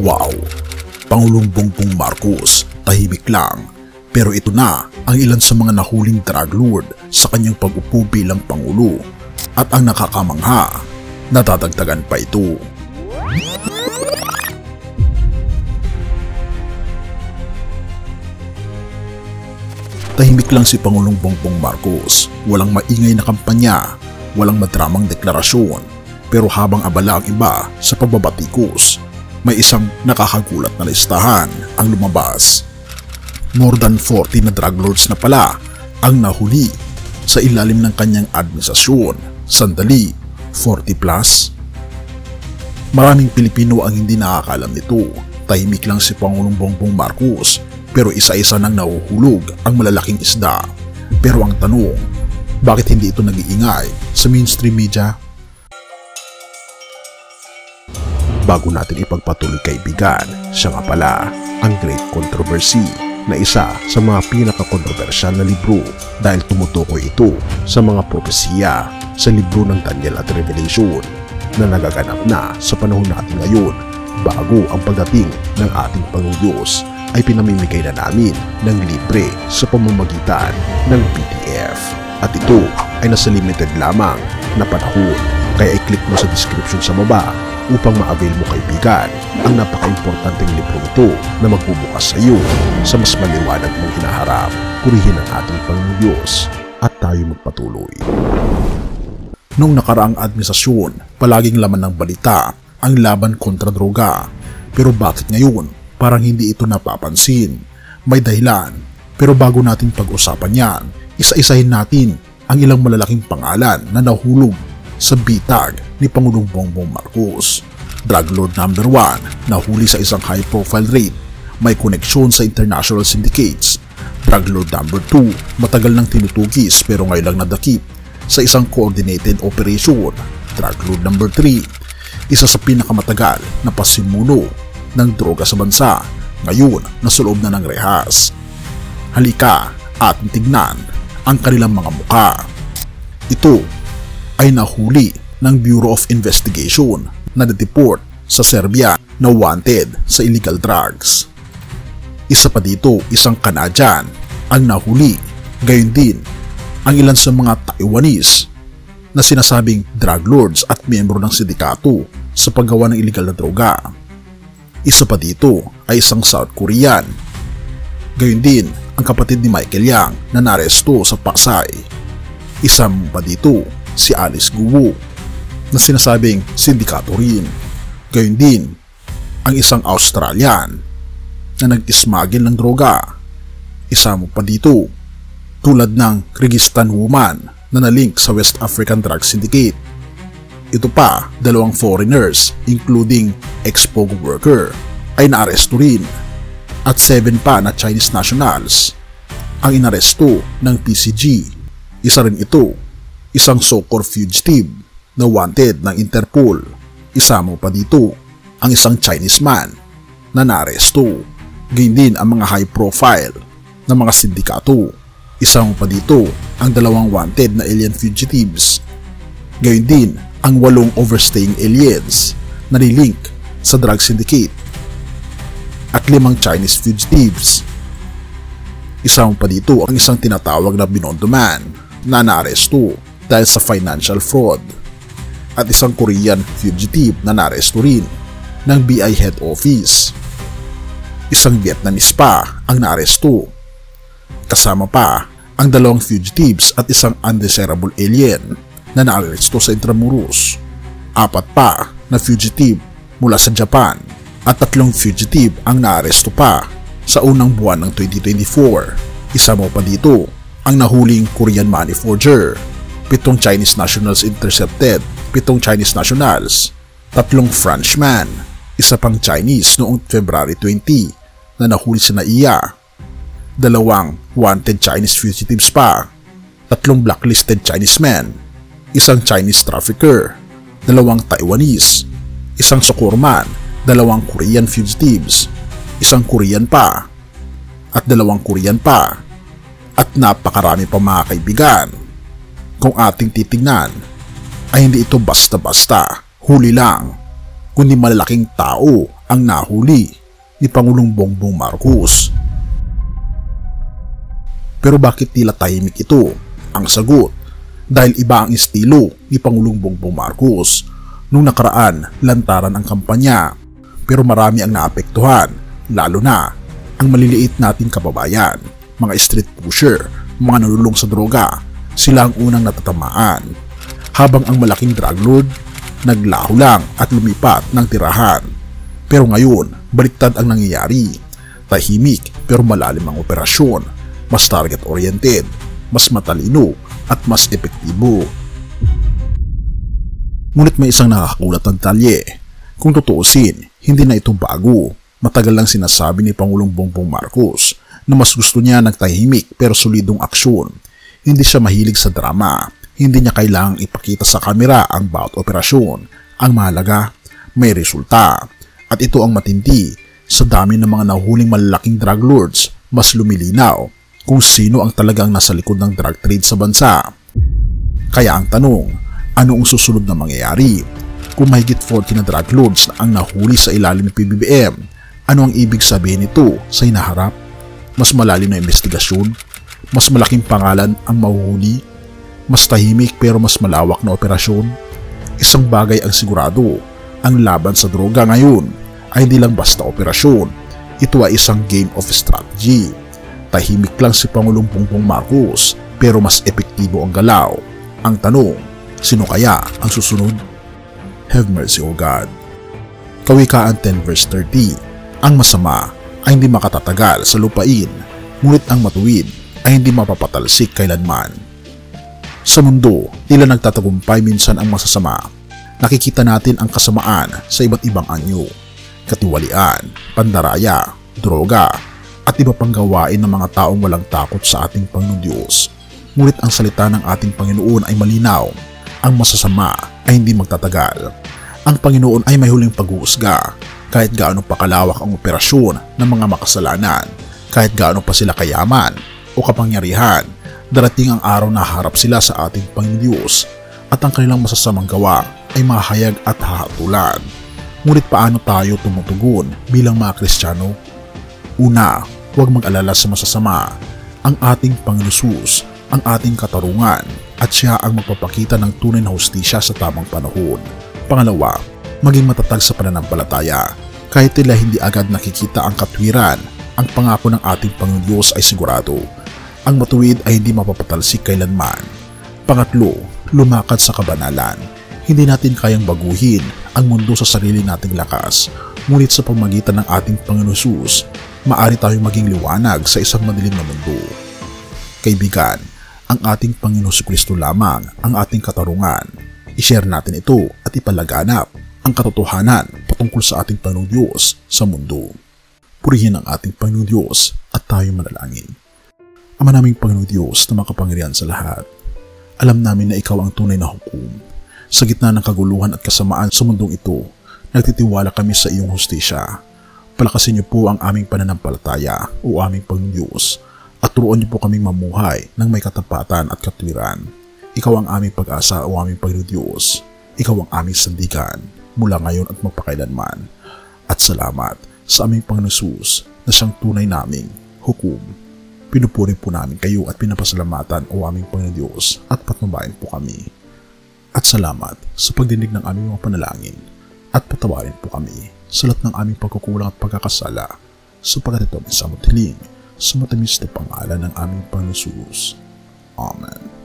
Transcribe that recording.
Wow! Pangulong Bongbong Marcos, tahimik lang. Pero ito na ang ilan sa mga nahuling drug lord sa kanyang pag-upo bilang Pangulo. At ang nakakamangha, nadadagdagan pa ito. Tahimik lang si Pangulong Bongbong Marcos, walang maingay na kampanya, walang madramang deklarasyon, pero habang abala ang iba sa pagbabatikos, may isang nakakagulat na listahan ang lumabas. More than 40 na drug lords na pala ang nahuli sa ilalim ng kanyang administrasyon. Sandali, 40 plus? Maraming Pilipino ang hindi nakakaalam nito. Tahimik lang si Pangulong Bongbong Marcos, pero isa-isa nang nahuhulog ang malalaking isda. Pero ang tanong, bakit hindi ito nag-iingay sa mainstream media? Bago natin ipagpatuloy kaibigan, siya nga pala ang Great Controversy na isa sa mga pinaka-kontrobersyal na libro dahil tumutukoy ito sa mga propesiya sa libro ng Daniel at Revelation na nagaganap na sa panahon natin ngayon bago ang pagdating ng ating Panginoong Diyos ay pinamimigay na namin ng libre sa pamamagitan ng PDF. At ito ay nasa limited lamang na panahon, kaya i-click mo sa description sa baba upang ma-avail mo kaibigan ang napaka-importanteng libro ito na magbubukas sa iyo sa mas maliwanag mong hinaharap. Purihin ang ating Panginoong Diyos at tayo magpatuloy. Noong nakaraang administrasyon, palaging laman ng balita ang laban kontra droga. Pero bakit ngayon parang hindi ito napapansin? May dahilan. Pero bago natin pag-usapan yan, isa-isahin natin ang ilang malalaking pangalan na nahulog sa bitag ni Pangulong Bongbong Marcos. Drug Lord number 1, nahuli sa isang high-profile raid, may koneksyon sa international syndicates. Drug Lord number 2, matagal nang tinutugis pero ngayon lang nadakip sa isang coordinated operation. Drug Lord number 3, isa sa pinakamatagal na pasimuno ng droga sa bansa, ngayon nasa loob na ng rehas. Halika at tignan ang kanilang mga mukha. Ito ay nahuli ng Bureau of Investigation na na-deport sa Serbia na wanted sa illegal drugs. Isa pa dito, isang Canadian ang nahuli. Gayon din ang ilan sa mga Taiwanese na sinasabing drug lords at miyembro ng sindikato sa paggawa ng illegal na droga. Isa pa dito ay isang South Korean. Gayon din ang kapatid ni Michael Yang na naresto sa Pasay. Isa pa dito si Alice Guo na sinasabing sindikato rin. Gayon din ang isang Australian na nag-smuggle ng droga. Isa mo pa dito tulad ng Kyrgyzstan woman na nalink sa West African Drug Syndicate. Ito pa, 2 foreigners including ex-POGO worker ay naaresto rin at 7 pa na Chinese nationals ang inaresto ng PCG. Isa rin ito, isang so-called fugitive na wanted ng Interpol. Isa mo pa dito ang isang Chinese man na naaresto. Gayun din ang mga high profile na mga sindikato. Isa mo pa dito ang 2 wanted na alien fugitives. Gayun din ang 8 overstaying aliens na nilink sa drug syndicate at 5 Chinese fugitives. Isa mo pa dito ang isang tinatawag na Binondo man na naaresto dahil sa financial fraud at isang Korean fugitive na naaresto rin ng BI head office. Isang Vietnamese pa ang naaresto. Kasama pa ang 2 fugitives at isang undesirable alien na naaresto sa Intramuros. 4 pa na fugitive mula sa Japan at 3 fugitive ang naaresto pa sa unang buwan ng 2024. Isa mo pa dito ang nahuling Korean money forger. 7 Chinese nationals intercepted, 7 Chinese nationals, 3 Frenchman, isa pang Chinese noong February 20 na nahuli sa NAIA, 2 wanted Chinese fugitives pa, 3 blacklisted Chinese men, isang Chinese trafficker, 2 Taiwanese, isang Socorman, 2 Korean fugitives, isang Korean pa, at 2 Korean pa, at napakarami pa mga kaibigan. Kung ating titignan, ay hindi ito basta-basta, huli lang, kundi malalaking tao ang nahuli ni Pangulong Bongbong Marcos. Pero bakit tila tahimik ito? Ang sagot, dahil iba ang estilo ni Pangulong Bongbong Marcos. Nung nakaraan, lantaran ang kampanya, pero marami ang naapektuhan, lalo na ang maliliit nating kababayan, mga street pusher, mga nalulung sa droga, sila ang unang natatamaan. Habang ang malaking drug lord, naglaho lang at lumipat ng tirahan. Pero ngayon, baliktad ang nangyayari. Tahimik pero malalim ang operasyon, mas target-oriented, mas matalino at mas epektibo. Ngunit may isang nakakagulat ng talye. Kung tutuusin, hindi na itong bago. Matagal lang sinasabi ni Pangulong Bongbong Marcos na mas gusto niya nagtahimik pero solidong aksyon. Hindi siya mahilig sa drama. Hindi niya kailangang ipakita sa kamera ang bawat operasyon. Ang mahalaga, may resulta. At ito ang matindi. Sa dami ng mga nahuling malalaking drug lords, mas lumilinaw kung sino ang talagang nasa likod ng drug trade sa bansa. Kaya ang tanong, ano ang susunod na mangyayari? Kung mahigit 40 na drug lords na ang nahuli sa ilalim ng PBBM, ano ang ibig sabihin nito sa hinaharap? Mas malalim na investigasyon? Mas malaking pangalan ang mahuhuli? Mas tahimik pero mas malawak na operasyon? Isang bagay ang sigurado, ang laban sa droga ngayon ay hindi lang basta operasyon. Ito ay isang game of strategy. Tahimik lang si Pangulong Bongbong Marcos pero mas epektibo ang galaw. Ang tanong, sino kaya ang susunod? Have mercy, O God. Kawikaan 10 verse 30, ang masama ay hindi makatatagal sa lupain, ngunit ang matuwid ay hindi mapapatalsik kailanman. Sa mundo, tila nagtatagumpay minsan ang masasama. Nakikita natin ang kasamaan sa iba't ibang anyo. Katiwalian, pandaraya, droga, at iba pang gawain ng mga taong walang takot sa ating Panginoon Diyos. Ngunit ang salita ng ating Panginoon ay malinaw. Ang masasama ay hindi magtatagal. Ang Panginoon ay may huling pag-uusga. Kahit gaano pa kalawak ang operasyon ng mga makasalanan, kahit gaano pa sila kayaman o kapangyarihan, darating ang araw na harap sila sa ating Panginoon Diyos at ang kanilang masasamang gawa ay mahayag at hahatulan. Ngunit paano tayo tumutugon bilang mga Kristiyano? Una, huwag mag-alala sa masasama. Ang ating Panginoon Jesus, ang ating katarungan, at siya ang magpapakita ng tunay na hustisya sa tamang panahon. Pangalawa, maging matatag sa pananampalataya. Kahit tila hindi agad nakikita ang katwiran, ang pangako ng ating Panginoon Diyos ay sigurado. Ang matuwid ay hindi mapapatalsik kailanman. Pangatlo, lumakad sa kabanalan. Hindi natin kayang baguhin ang mundo sa sarili nating lakas. Ngunit sa pamamagitan ng ating Panginoon Jesus, maaari tayong maging liwanag sa isang madilim na mundo. Kaibigan, ang ating Panginoon Kristo lamang ang ating katarungan. I-share natin ito at ipalaganap ang katotohanan patungkol sa ating Panginoong Diyos sa mundo. Purihin ang ating Panginoong Diyos at tayo manalangin. Ama naming Panginoong Diyos na makapangyarihan sa lahat, alam namin na Ikaw ang tunay na hukom. Sa gitna ng kaguluhan at kasamaan sa mundong ito, nagtitiwala kami sa iyong hustisya. Palakasin niyo po ang aming pananampalataya o aming Panginoong Diyos at turuan niyo po kaming mamuhay ng may katapatan at katwiran. Ikaw ang aming pag-asa o aming Panginoong Diyos. Ikaw ang aming sandigan mula ngayon at magpakailanman. At salamat sa aming Panginoon Jesus na siyang tunay naming hukom. Pinupuri po namin kayo at pinapasalamatan o aming Panginoon Diyos at patnubayan po kami. At salamat sa pagdinig ng aming mga panalangin at patawarin po kami sa lahat ng aming pagkukulang at pagkakasala sapagkat ito ang isang matiling sa matamis na pangalan ng aming Panginoon Jesus. Amen.